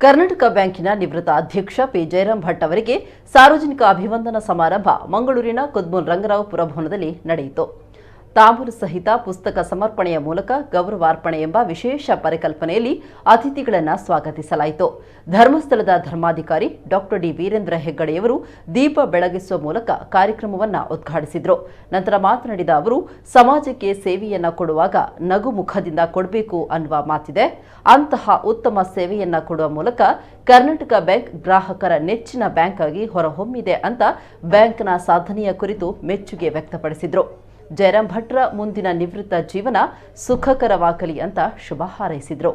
ಕರ್ನಾಟಕ ಬ್ಯಾಂಕಿನ ನಿವೃತ್ತ ಅಧ್ಯಕ್ಷ ಪಿ ಜಯರಾಮ್ ಭಟ್ ಅವರಿಗೆ ಸಾರ್ವಜನಿಕ ಅಭಿವಂದನಾ ಸಮಾರಂಭ ಮಂಗಳೂರಿನ ಕುದ್ಮುಲ್ ರಂಗರಾವ್ ಪುರಭವನದಲ್ಲಿ ನಡೆಯಿತು. ತಾಂಬೂಲ ಸಹಿತ ಪುಸ್ತಕ ಸಮರ್ಪಣೆಯ ಮೂಲಕ ಗೌರವಾರ್ಪಣೆ ಎಂಬ ವಿಶೇಷ ಪರಿಕಲ್ಪನೆಯಲ್ಲಿ ಅತಿಥಿಗಳನ್ನು ಸ್ವಾಗತಿಸಲಾಯಿತು. ಧರ್ಮಸ್ಥಳದ ಧರ್ಮಾಧಿಕಾರಿ ಡಾಕ್ಟರ್ ಡಿ ವೀರೇಂದ್ರ ಹೆಗ್ಗಡೆಯವರು ದೀಪ ಬೆಳಗಿಸುವ ಮೂಲಕ ಕಾರ್ಯಕ್ರಮವನ್ನು ಉದ್ಘಾಟಿಸಿದರು. ನಂತರ ಮಾತನಾಡಿದ ಅವರು, ಸಮಾಜಕ್ಕೆ ಸೇವೆಯನ್ನ ಕೊಡುವಾಗ ನಗು ಮುಖದಿಂದ ಕೊಡಬೇಕು ಅನ್ನುವ ಮಾತಿದೆ. ಅಂತಹ ಉತ್ತಮ ಸೇವೆಯನ್ನ ಕೊಡುವ ಮೂಲಕ ಕರ್ನಾಟಕ ಬ್ಯಾಂಕ್ ಗ್ರಾಹಕರ ನೆಚ್ಚಿನ ಬ್ಯಾಂಕ್ ಆಗಿ ಹೊರಹೊಮ್ಮಿದೆ ಅಂತ ಬ್ಯಾಂಕ್ನ ಸಾಧನೆಯ ಕುರಿತು ಮೆಚ್ಚುಗೆ ವ್ಯಕ್ತಪಡಿಸಿದರು. ಜಯರಾಮ್ ಭಟ್ರ ಮುಂದಿನ ನಿವೃತ್ತ ಜೀವನ ಸುಖಕರವಾಗಲಿ ಅಂತ ಶುಭ ಹಾರೈಸಿದರು.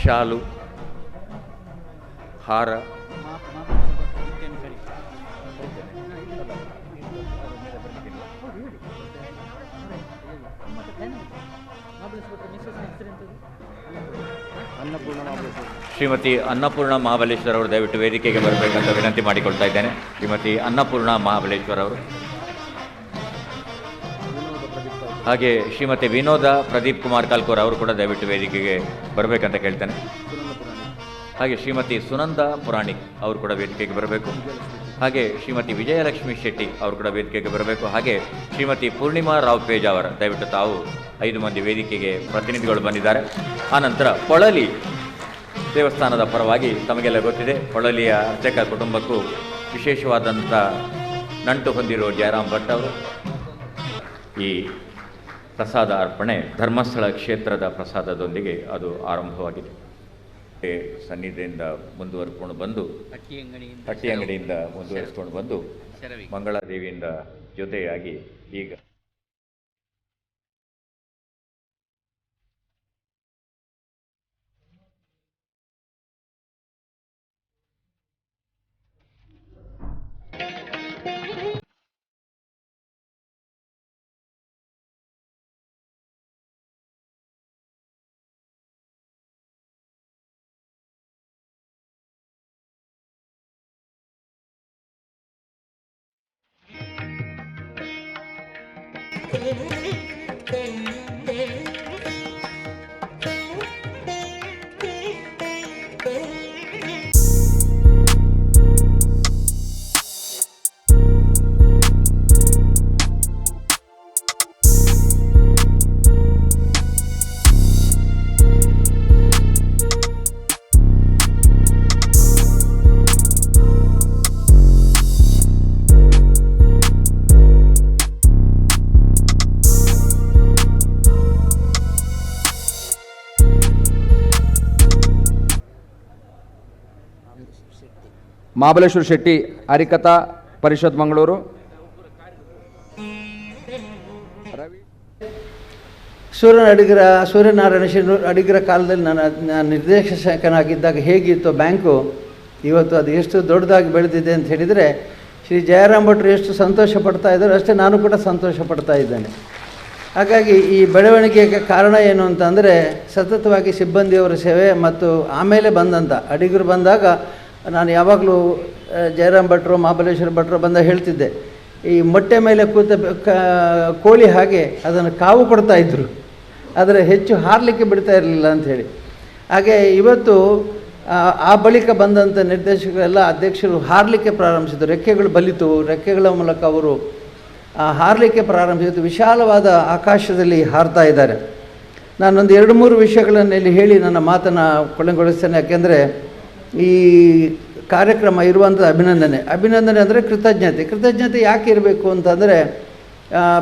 ಶಾಲು, ಹಾರ, ಶ್ರೀಮತಿ ಅನ್ನಪೂರ್ಣ ಮಹಾಬಲೇಶ್ವರ್ ಅವರು ದಯವಿಟ್ಟು ವೇದಿಕೆಗೆ ಬರಬೇಕಂತ ವಿನಂತಿ ಮಾಡಿಕೊಳ್ತಾ ಇದ್ದೇನೆ. ಶ್ರೀಮತಿ ಅನ್ನಪೂರ್ಣ ಮಹಾಬಲೇಶ್ವರ್ ಅವರು, ಹಾಗೆ ಶ್ರೀಮತಿ ವಿನೋದ ಪ್ರದೀಪ್ ಕುಮಾರ್ ಕಾಲ್ಕೋರ್ ಅವರು ಕೂಡ ದಯವಿಟ್ಟು ವೇದಿಕೆಗೆ ಬರಬೇಕಂತ ಕೇಳ್ತೇನೆ. ಹಾಗೆ ಶ್ರೀಮತಿ ಸುನಂದ ಪುರಾಣಿಕ್ ಅವರು ಕೂಡ ವೇದಿಕೆಗೆ ಬರಬೇಕು. ಹಾಗೆ ಶ್ರೀಮತಿ ವಿಜಯಲಕ್ಷ್ಮಿ ಶೆಟ್ಟಿ ಅವರು ಕೂಡ ವೇದಿಕೆಗೆ ಬರಬೇಕು. ಹಾಗೆ ಶ್ರೀಮತಿ ಪೂರ್ಣಿಮಾ ರಾವ್ ಪೇಜಾವರ್, ದಯವಿಟ್ಟು ತಾವು 5 ಮಂದಿ ವೇದಿಕೆಗೆ ಪ್ರತಿನಿಧಿಗಳು ಬಂದಿದ್ದಾರೆ. ಆನಂತರ ಪೊಳಲಿ ದೇವಸ್ಥಾನದ ಪರವಾಗಿ ತಮಗೆಲ್ಲ ಗೊತ್ತಿದೆ, ಪೊಳಲಿಯ ಅರ್ಚಕ ಕುಟುಂಬಕ್ಕೂ ವಿಶೇಷವಾದಂಥ ನಂಟು ಹೊಂದಿರುವ ಜಯರಾಮ್ ಭಟ್ ಅವರು ಈ ಪ್ರಸಾದ ಅರ್ಪಣೆ ಧರ್ಮಸ್ಥಳ ಕ್ಷೇತ್ರದ ಪ್ರಸಾದದೊಂದಿಗೆ ಅದು ಆರಂಭವಾಗಿದೆ. ಸನ್ನಿಧಿಯಿಂದ ಮುಂದುವರಿಕೊಂಡು ಬಂದು ಹಟ್ಟಿ ಅಂಗಡಿಯಿಂದ ಮುಂದುವರಿಸಿಕೊಂಡು ಬಂದು ಮಂಗಳಾದೇವಿಯಿಂದ ಜೊತೆಯಾಗಿ ಈಗ ಮಹಾಬಲೇಶ್ವರ ಶೆಟ್ಟಿ ಹರಿಕಥಾ ಪರಿಷತ್ ಮಂಗಳೂರು. ಸೂರ್ಯನಾರಾಯಣ ಅಡಿಗರ ಕಾಲದಲ್ಲಿ ನಾನು ನಿರ್ದೇಶಕನಾಗಿದ್ದಾಗ ಹೇಗಿತ್ತು ಬ್ಯಾಂಕು, ಇವತ್ತು ಅದು ಎಷ್ಟು ದೊಡ್ಡದಾಗಿ ಬೆಳೆದಿದೆ ಅಂತ ಹೇಳಿದರೆ, ಶ್ರೀ ಜಯರಾಮ್ ಭಟ್ರು ಎಷ್ಟು ಸಂತೋಷ ಪಡ್ತಾ ಇದ್ದಾರೆ ಅಷ್ಟೇ ನಾನು ಕೂಡ ಸಂತೋಷ ಪಡ್ತಾ ಇದ್ದೇನೆ. ಹಾಗಾಗಿ ಈ ಬೆಳವಣಿಗೆಗೆ ಕಾರಣ ಏನು ಅಂತಂದರೆ, ಸತತವಾಗಿ ಸಿಬ್ಬಂದಿಯವರ ಸೇವೆ ಮತ್ತು ಆಮೇಲೆ ಬಂದಂಥ ಅಡಿಗರು ಬಂದಾಗ ನಾನು ಯಾವಾಗಲೂ ಜಯರಾಮ್ ಭಟ್ರು ಮಹಾಬಲೇಶ್ವರ ಭಟ್ರು ಬಂದಾಗ ಹೇಳ್ತಿದ್ದೆ, ಈ ಮೊಟ್ಟೆ ಮೇಲೆ ಕೂತ ಕೋಳಿ ಹಾಗೆ ಅದನ್ನು ಕಾವು ಕೊಡ್ತಾಯಿದ್ರು, ಆದರೆ ಹೆಚ್ಚು ಹಾರಲಿಕ್ಕೆ ಬಿಡ್ತಾ ಇರಲಿಲ್ಲ ಅಂಥೇಳಿ. ಹಾಗೆ ಇವತ್ತು ಆ ಬಳಿಕ ಬಂದಂಥ ನಿರ್ದೇಶಕರೆಲ್ಲ ಅಧ್ಯಕ್ಷರು ಹಾರಲಿಕ್ಕೆ ಪ್ರಾರಂಭಿಸಿದರು. ರೆಕ್ಕೆಗಳು ಬಲಿತು, ರೆಕ್ಕೆಗಳ ಮೂಲಕ ಅವರು ಹಾರಲಿಕ್ಕೆ ಪ್ರಾರಂಭಿಸಿದ್ದು ವಿಶಾಲವಾದ ಆಕಾಶದಲ್ಲಿ ಹಾರ್ತಾ ಇದ್ದಾರೆ. ನಾನೊಂದು 2-3 ವಿಷಯಗಳನ್ನು ಇಲ್ಲಿ ಹೇಳಿ ನನ್ನ ಮಾತನ್ನು ಕೊನೆಗೊಳಿಸ್ತೇನೆ. ಯಾಕೆಂದರೆ ಈ ಕಾರ್ಯಕ್ರಮ ಇರುವಂಥ ಅಭಿನಂದನೆ ಅಂದರೆ ಕೃತಜ್ಞತೆ ಯಾಕೆ ಇರಬೇಕು ಅಂತಂದರೆ,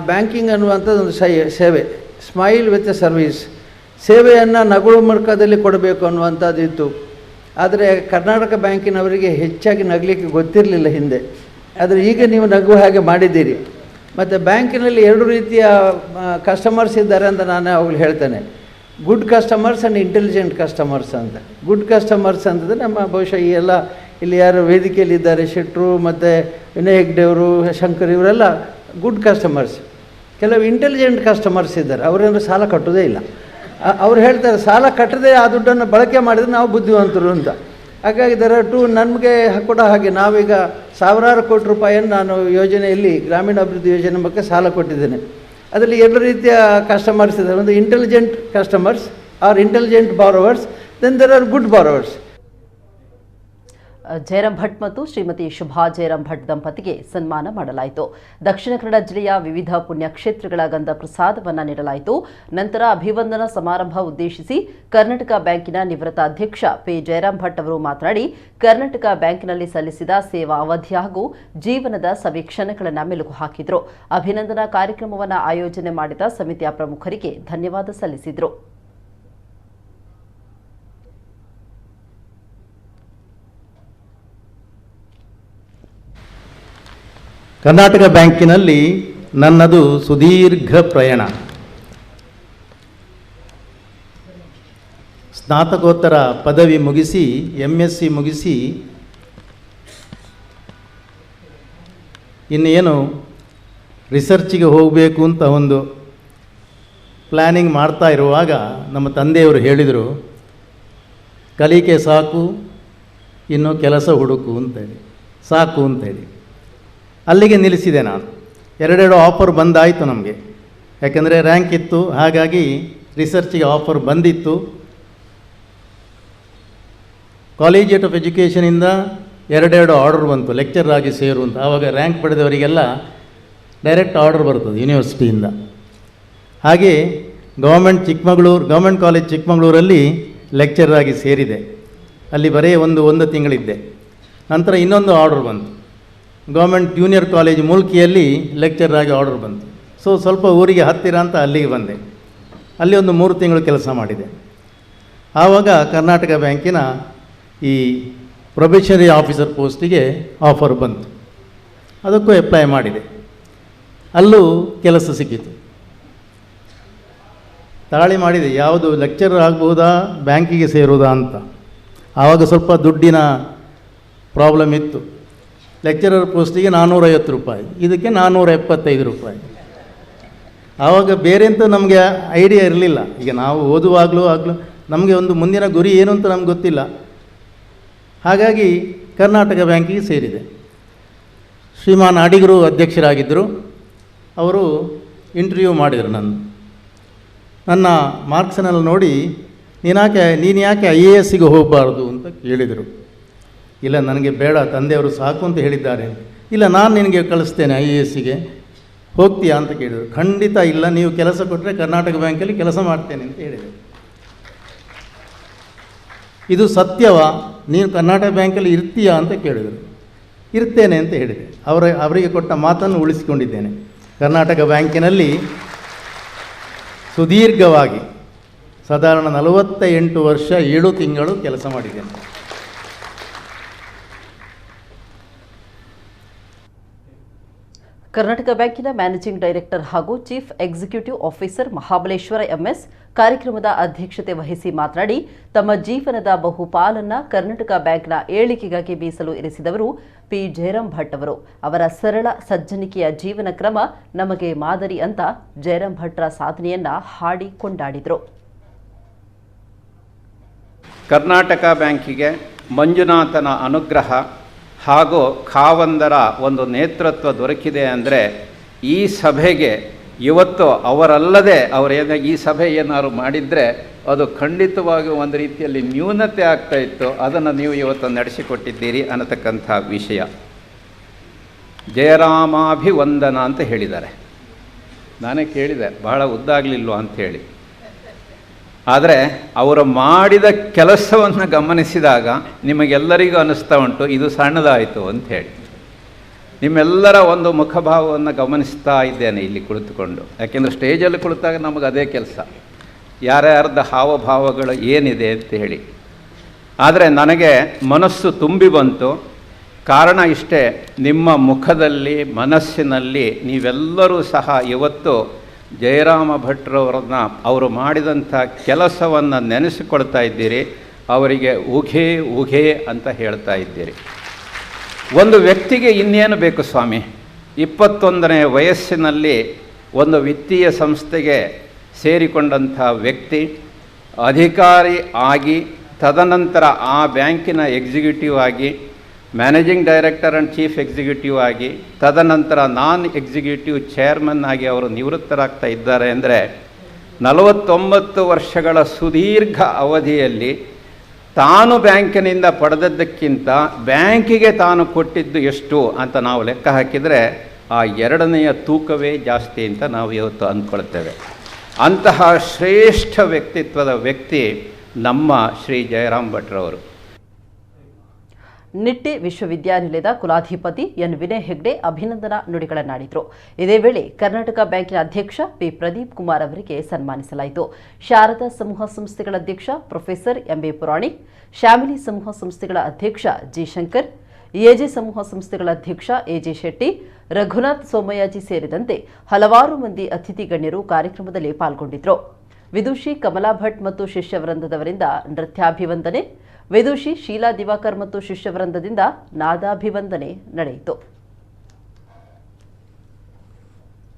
ಬ್ಯಾಂಕಿಂಗ್ ಅನ್ನುವಂಥದ್ದು ಒಂದು ಸೇವೆ, ಸ್ಮೈಲ್ ವಿತ್ ಎ ಸರ್ವೀಸ್, ಸೇವೆಯನ್ನು ನಗುಳು ಮುಖದಲ್ಲಿ ಕೊಡಬೇಕು ಅನ್ನುವಂಥದ್ದು ಇತ್ತು. ಆದರೆ ಕರ್ನಾಟಕ ಬ್ಯಾಂಕಿನವರಿಗೆ ಹೆಚ್ಚಾಗಿ ನಗಲಿಕ್ಕೆ ಗೊತ್ತಿರಲಿಲ್ಲ ಹಿಂದೆ. ಆದರೆ ಈಗ ನೀವು ನಗುವ ಹಾಗೆ ಮಾಡಿದ್ದೀರಿ. ಮತ್ತು ಬ್ಯಾಂಕಿನಲ್ಲಿ 2 ರೀತಿಯ ಕಸ್ಟಮರ್ಸ್ ಇದ್ದಾರೆ ಅಂತ ನಾನು ಅವಾಗಲೂ ಹೇಳ್ತೇನೆ. Good customers and intelligent customers ಅಂತ. ಗುಡ್ ಕಸ್ಟಮರ್ಸ್ ಅಂತಂದರೆ ನಮ್ಮ ಬಹುಶಃ ಈ ಎಲ್ಲ ಇಲ್ಲಿ ಯಾರು ವೇದಿಕೆಯಲ್ಲಿದ್ದಾರೆ, ಶೆಟ್ಟರು ಮತ್ತು ವಿನಯ್ ಹೆಗ್ಡೆಯವರು, ಶಂಕರ್, ಇವರೆಲ್ಲ ಗುಡ್ ಕಸ್ಟಮರ್ಸ್. ಕೆಲವು ಇಂಟೆಲಿಜೆಂಟ್ ಕಸ್ಟಮರ್ಸ್ ಇದ್ದಾರೆ, ಅವರೇನು ಸಾಲ ಕಟ್ಟೋದೇ ಇಲ್ಲ. ಅವ್ರು ಹೇಳ್ತಾರೆ ಸಾಲ ಕಟ್ಟದೆ ಆ ದುಡ್ಡನ್ನು ಬಳಕೆ ಮಾಡಿದರೆ ನಾವು ಬುದ್ಧಿವಂತರು ಅಂತ. ಹಾಗಾಗಿ ನಮಗೆ ಕೂಡ ಹಾಗೆ ನಾವೀಗ ಸಾವಿರಾರು ಕೋಟಿ ರೂಪಾಯಿಯನ್ನು ನಾನು ಯೋಜನೆಯಲ್ಲಿ ಗ್ರಾಮೀಣಾಭಿವೃದ್ಧಿ ಯೋಜನೆ ಬಗ್ಗೆ ಸಾಲ ಕೊಟ್ಟಿದ್ದೇನೆ. ಅದರಲ್ಲಿ 2 ರೀತಿಯ ಕಸ್ಟಮರ್ಸ್ ಇದ್ದಾರೆ. ಒಂದು intelligent customers are intelligent borrowers, then there are good borrowers. Jayaram Bhat ಮತ್ತು ಶ್ರೀಮತಿ ಶುಭಾ ಜಯರಾಮ್ ಭಟ್ ದಂಪತಿಗೆ ಸನ್ಮಾನ ಮಾಡಲಾಯಿತು. ದಕ್ಷಿಣ ಕನ್ನಡ ಜಿಲ್ಲೆಯ ವಿವಿಧ ಪುಣ್ಯಕ್ಷೇತ್ರಗಳ ಗಂಧ ಪ್ರಸಾದವನ್ನು ನೀಡಲಾಯಿತು. ನಂತರ ಅಭಿವಂದನಾ ಸಮಾರಂಭ ಉದ್ದೇಶಿಸಿ ಕರ್ನಾಟಕ ಬ್ಯಾಂಕಿನ ನಿವೃತ್ತ ಅಧ್ಯಕ್ಷ ಪಿ ಜಯರಾಮ್ ಭಟ್ ಅವರು ಮಾತನಾಡಿ, ಕರ್ನಾಟಕ ಬ್ಯಾಂಕಿನಲ್ಲಿ ಸಲ್ಲಿಸಿದ ಸೇವಾ ಅವಧಿ ಹಾಗೂ ಜೀವನದ ಸಮೀಕ್ಷಣೆಗಳನ್ನು ಮೆಲುಕು ಹಾಕಿದರು. ಅಭಿನಂದನಾ ಕಾರ್ಯಕ್ರಮವನ್ನು ಆಯೋಜನೆ ಮಾಡಿದ ಸಮಿತಿಯ ಪ್ರಮುಖರಿಗೆ ಧನ್ಯವಾದ ಸಲ್ಲಿಸಿದರು. ಕರ್ನಾಟಕ ಬ್ಯಾಂಕಿನಲ್ಲಿ ನನ್ನದು ಸುದೀರ್ಘ ಪ್ರಯಾಣ. ಸ್ನಾತಕೋತ್ತರ ಪದವಿ ಮುಗಿಸಿ MSc ಮುಗಿಸಿ ಇನ್ನೇನು ರಿಸರ್ಚಿಗೆ ಹೋಗಬೇಕು ಅಂತ ಒಂದು ಪ್ಲ್ಯಾನಿಂಗ್ ಮಾಡ್ತಾ ಇರುವಾಗ ನಮ್ಮ ತಂದೆಯವರು ಹೇಳಿದರು, ಕಲಿಕೆ ಸಾಕು, ಇನ್ನು ಕೆಲಸ ಹುಡುಕು ಅಂತೇಳಿ, ಸಾಕು ಅಂತೇಳಿ. ಅಲ್ಲಿಗೆ ನಿಲ್ಲಿಸಿದೆ ನಾನು. 2 ಆಫರ್ ಬಂದಾಯಿತು ನಮಗೆ, ಯಾಕೆಂದರೆ ರ್ಯಾಂಕ್ ಇತ್ತು. ಹಾಗಾಗಿ ರಿಸರ್ಚಿಗೆ ಆಫರ್ ಬಂದಿತ್ತು. ಕಾಲೇಜಿಯೇಟ್ ಆಫ್ ಎಜುಕೇಷನಿಂದ 2 ಆರ್ಡರ್ ಬಂತು, ಲೆಕ್ಚರ್ ಆಗಿ ಸೇರು ಅಂತ. ಆವಾಗ ರ್ಯಾಂಕ್ ಪಡೆದವರಿಗೆಲ್ಲ ಡೈರೆಕ್ಟ್ ಆರ್ಡರ್ ಬರ್ತದೆ ಯೂನಿವರ್ಸಿಟಿಯಿಂದ. ಹಾಗೆ ಗೌರ್ಮೆಂಟ್ ಕಾಲೇಜ್ ಚಿಕ್ಕಮಗಳೂರಲ್ಲಿ ಲೆಕ್ಚರ್ ಆಗಿ ಸೇರಿದೆ. ಅಲ್ಲಿ ಬರೀ ಒಂದು ತಿಂಗಳಿದ್ದೆ. ನಂತರ ಇನ್ನೊಂದು ಆರ್ಡರ್ ಬಂತು, ಗೌರ್ಮೆಂಟ್ ಜೂನಿಯರ್ ಕಾಲೇಜ್ ಮುಲ್ಕಿಯಲ್ಲಿ ಲೆಕ್ಚರ್ ಆಗಿ ಆರ್ಡರ್ ಬಂತು. ಸ್ವಲ್ಪ ಊರಿಗೆ ಹತ್ತಿರ ಅಂತ ಅಲ್ಲಿಗೆ ಬಂದೆ. ಅಲ್ಲಿ ಒಂದು 3 ತಿಂಗಳು ಕೆಲಸ ಮಾಡಿದೆ. ಆವಾಗ ಕರ್ನಾಟಕ ಬ್ಯಾಂಕಿನ ಈ ಪ್ರೊಬೇಷನರಿ ಆಫೀಸರ್ ಪೋಸ್ಟಿಗೆ ಆಫರ್ ಬಂತು. ಅದಕ್ಕೂ ಅಪ್ಲೈ ಮಾಡಿದೆ. ಅಲ್ಲೂ ಕೆಲಸ ಸಿಕ್ಕಿತು. ತಾಳಿ ಮಾಡಿದೆ, ಯಾವುದು ಲೆಕ್ಚರರ್ ಆಗ್ಬೋದಾ ಬ್ಯಾಂಕಿಗೆ ಸೇರೋದಾ ಅಂತ. ಆವಾಗ ಸ್ವಲ್ಪ ದುಡ್ಡಿನ ಪ್ರಾಬ್ಲಮ್ ಇತ್ತು. ಲೆಕ್ಚರರ್ ಪೋಸ್ಟಿಗೆ 450 ರೂಪಾಯಿ, ಇದಕ್ಕೆ 475 ರೂಪಾಯಿ. ಆವಾಗ ಬೇರೆ ಅಂತ ನಮಗೆ ಐಡಿಯಾ ಇರಲಿಲ್ಲ. ಈಗ ನಾವು ಓದುವಾಗಲೂ ನಮಗೆ ಒಂದು ಮುಂದಿನ ಗುರಿ ಏನು ಅಂತ ನಮ್ಗೆ ಗೊತ್ತಿಲ್ಲ. ಹಾಗಾಗಿ ಕರ್ನಾಟಕ ಬ್ಯಾಂಕಿಗೆ ಸೇರಿದೆ. ಶ್ರೀಮಾನ್ ಅಡಿಗರು ಅಧ್ಯಕ್ಷರಾಗಿದ್ದರು. ಅವರು ಇಂಟರ್ವ್ಯೂ ಮಾಡಿದರು. ನನ್ನ ಮಾರ್ಕ್ಸನ್ನೆಲ್ಲ ನೋಡಿ, ನೀನು ಯಾಕೆ IASಗೆ ಹೋಗಬಾರ್ದು ಅಂತ ಕೇಳಿದರು. ಇಲ್ಲ, ನನಗೆ ಬೇಡ, ತಂದೆಯವರು ಸಾಕು ಅಂತ ಹೇಳಿದ್ದಾರೆ. ಇಲ್ಲ, ನಾನು ನಿನಗೆ ಕಳಿಸ್ತೇನೆ IASಗೆ, ಹೋಗ್ತೀಯಾ ಅಂತ ಕೇಳಿದರು. ಖಂಡಿತ ಇಲ್ಲ, ನೀವು ಕೆಲಸ ಕೊಟ್ಟರೆ ಕರ್ನಾಟಕ ಬ್ಯಾಂಕಲ್ಲಿ ಕೆಲಸ ಮಾಡ್ತೇನೆ ಅಂತ ಹೇಳಿದರು. ಇದು ಸತ್ಯವಾ, ನೀನು ಕರ್ನಾಟಕ ಬ್ಯಾಂಕಲ್ಲಿ ಇರ್ತೀಯಾ ಅಂತ ಕೇಳಿದರು. ಇರ್ತೇನೆ ಅಂತ ಹೇಳಿದೆ. ಅವರಿಗೆ ಕೊಟ್ಟ ಮಾತನ್ನು ಉಳಿಸಿಕೊಂಡಿದ್ದೇನೆ. ಕರ್ನಾಟಕ ಬ್ಯಾಂಕಿನಲ್ಲಿ ಸುದೀರ್ಘವಾಗಿ ಸಾಧಾರಣ 48 ವರ್ಷ 7 ತಿಂಗಳು ಕೆಲಸ ಮಾಡಿದ್ದೇನೆ. ಕರ್ನಾಟಕ ಬ್ಯಾಂಕಿನ ಮ್ಯಾನೇಜಿಂಗ್ ಡೈರೆಕ್ಟರ್ ಹಾಗೂ chief executive officer Mahabaleshwara MS ಕಾರ್ಯಕ್ರಮದ ಅಧ್ಯಕ್ಷತೆ ವಹಿಸಿ ಮಾತನಾಡಿ, ತಮ್ಮ ಜೀವನದ ಬಹುಪಾಲನ್ನ ಕರ್ನಾಟಕ ಬ್ಯಾಂಕ್ನ ಏಳಿಗೆಗಾಗಿ ಮೀಸಲು ಇರಿಸಿದವರು ಪಿ ಜಯರಾಮ್ ಭಟ್ ಅವರು. ಅವರ ಸರಳ ಸಜ್ಜನಿಕೆಯ ಜೀವನ ಕ್ರಮ ನಮಗೆ ಮಾದರಿ ಅಂತ ಜಯರಾಮ್ ಭಟ್ರ ಸಾಧನೆಯನ್ನ ಹಾಡಿ ಕೊಂಡಾಡಿದರು. ಕರ್ನಾಟಕ ಬ್ಯಾಂಕಿಗೆ ಮಂಜುನಾಥನ ಅನುಗ್ರಹ ಹಾಗೂ ಖಾವಂದರ ಒಂದು ನೇತೃತ್ವ ದೊರಕಿದೆ ಅಂದರೆ, ಈ ಸಭೆಗೆ ಇವತ್ತು ಅವರಲ್ಲದೆ ಅವರೇನ ಈ ಸಭೆ ಏನಾದ್ರು ಮಾಡಿದರೆ ಅದು ಖಂಡಿತವಾಗಿ ಒಂದು ರೀತಿಯಲ್ಲಿ ನ್ಯೂನತೆ ಆಗ್ತಾಯಿತ್ತು. ಅದನ್ನು ನೀವು ಇವತ್ತು ನಡೆಸಿಕೊಟ್ಟಿದ್ದೀರಿ ಅನ್ನತಕ್ಕಂಥ ವಿಷಯ. ಜಯರಾಮಾಭಿವಂದನ ಅಂತ ಹೇಳಿದ್ದಾರೆ. ನಾನೇ ಕೇಳಿದೆ, ಬಹಳ ಉದ್ದಾಗಲಿಲ್ವ ಅಂಥೇಳಿ. ಆದರೆ ಅವರು ಮಾಡಿದ ಕೆಲಸವನ್ನು ಗಮನಿಸಿದಾಗ ನಿಮಗೆಲ್ಲರಿಗೂ ಅನ್ನಿಸ್ತಾ ಉಂಟು ಇದು ಸಣ್ಣದಾಯಿತು ಅಂಥೇಳಿ. ನಿಮ್ಮೆಲ್ಲರ ಒಂದು ಮುಖಭಾವವನ್ನು ಗಮನಿಸ್ತಾ ಇದ್ದೇನೆ ಇಲ್ಲಿ ಕುಳಿತುಕೊಂಡು. ಯಾಕೆಂದರೆ ಸ್ಟೇಜಲ್ಲಿ ಕುಳಿತಾಗ ನಮಗೆ ಅದೇ ಕೆಲಸ, ಯಾರ್ಯಾರ್ದ ಹಾವಭಾವಗಳು ಏನಿದೆ ಅಂತ ಹೇಳಿ. ಆದರೆ ನನಗೆ ಮನಸ್ಸು ತುಂಬಿ ಬಂತು. ಕಾರಣ ಇಷ್ಟೇ, ನಿಮ್ಮ ಮುಖದಲ್ಲಿ ಮನಸ್ಸಿನಲ್ಲಿ ನೀವೆಲ್ಲರೂ ಸಹ ಇವತ್ತು ಜಯರಾಮ ಭಟ್ರವರನ್ನ ಅವರು ಮಾಡಿದಂಥ ಕೆಲಸವನ್ನು ನೆನೆಸಿಕೊಳ್ತಾ ಇದ್ದೀರಿ, ಅವರಿಗೆ ಉಘೆ ಉಘೆ ಅಂತ ಹೇಳ್ತಾ ಇದ್ದೀರಿ. ಒಂದು ವ್ಯಕ್ತಿಗೆ ಇನ್ನೇನು ಬೇಕು ಸ್ವಾಮಿ? 21ನೇ ವಯಸ್ಸಿನಲ್ಲಿ ಒಂದು ವಿತ್ತೀಯ ಸಂಸ್ಥೆಗೆ ಸೇರಿಕೊಂಡಂಥ ವ್ಯಕ್ತಿ ಅಧಿಕಾರಿ ಆಗಿ, ತದನಂತರ ಆ ಬ್ಯಾಂಕಿನ ಎಕ್ಸಿಕ್ಯೂಟಿವ್ ಆಗಿ, managing director and chief executive ಆಗಿ, ತದನಂತರ ನಾನ್ ಎಕ್ಸಿಕ್ಯೂಟಿವ್ ಚೇರ್ಮನ್ ಆಗಿ ಅವರು ನಿವೃತ್ತರಾಗ್ತಾ ಇದ್ದಾರೆ ಅಂದರೆ 49 ವರ್ಷಗಳ ಸುದೀರ್ಘ ಅವಧಿಯಲ್ಲಿ ತಾನು ಬ್ಯಾಂಕಿನಿಂದ ಪಡೆದದ್ದಕ್ಕಿಂತ ಬ್ಯಾಂಕಿಗೆ ತಾನು ಕೊಟ್ಟಿದ್ದು ಎಷ್ಟು ಅಂತ ನಾವು ಲೆಕ್ಕ ಹಾಕಿದರೆ ಆ ಎರಡನೆಯ ತೂಕವೇ ಜಾಸ್ತಿ ಅಂತ ನಾವು ಇವತ್ತು ಅಂದ್ಕೊಳ್ತೇವೆ. ಅಂತಹ ಶ್ರೇಷ್ಠ ವ್ಯಕ್ತಿತ್ವದ ವ್ಯಕ್ತಿ ನಮ್ಮ ಶ್ರೀ ಜಯರಾಮ್ ಭಟ್ರವರು. ನಿಟ್ಟೆ ವಿಶ್ವವಿದ್ಯಾನಿಲಯದ ಕುಲಾಧಿಪತಿ ಎನ್ ವಿನಯ್ ಹೆಗ್ಡೆ ಅಭಿನಂದನಾ ನುಡಿಗಳನ್ನಾಡಿದರು. ಇದೇ ವೇಳೆ ಕರ್ನಾಟಕ ಬ್ಯಾಂಕಿನ ಅಧ್ಯಕ್ಷ ಪಿ ಪ್ರದೀಪ್ ಕುಮಾರ್ ಅವರಿಗೆ ಸನ್ಮಾನಿಸಲಾಯಿತು. ಶಾರದಾ ಸಮೂಹ ಸಂಸ್ಥೆಗಳ ಅಧ್ಯಕ್ಷ ಪ್ರೊಫೆಸರ್ ಎಂಬಿ ಪುರಾಣಿಕ್, ಶ್ಯಾಮಿಲಿ ಸಮೂಹ ಸಂಸ್ಥೆಗಳ ಅಧ್ಯಕ್ಷ ಜಿ ಶಂಕರ್, ಎಜೆ ಸಮೂಹ ಸಂಸ್ಥೆಗಳ ಅಧ್ಯಕ್ಷ ಎಜೆ ಶೆಟ್ಟಿ, ರಘುನಾಥ್ ಸೋಮಯಾಜಿ ಸೇರಿದಂತೆ ಹಲವಾರು ಮಂದಿ ಅತಿಥಿ ಗಣ್ಯರು ಕಾರ್ಯಕ್ರಮದಲ್ಲಿ ಪಾಲ್ಗೊಂಡಿದ್ದರು. ವಿದುಷಿ ಕಮಲಾ ಭಟ್ ಮತ್ತು ಶಿಷ್ಯವೃಂದದವರಿಂದ ನೃತ್ಯಾಭಿವಂದನೆ, ವಿದುಷಿ ಶೀಲಾ ದಿವಾಕರ್ ಮತ್ತು ಶಿಷ್ಯವೃಂದದಿಂದ ನಾದಾಭಿವಂದನೆ ನಡೆಯಿತು.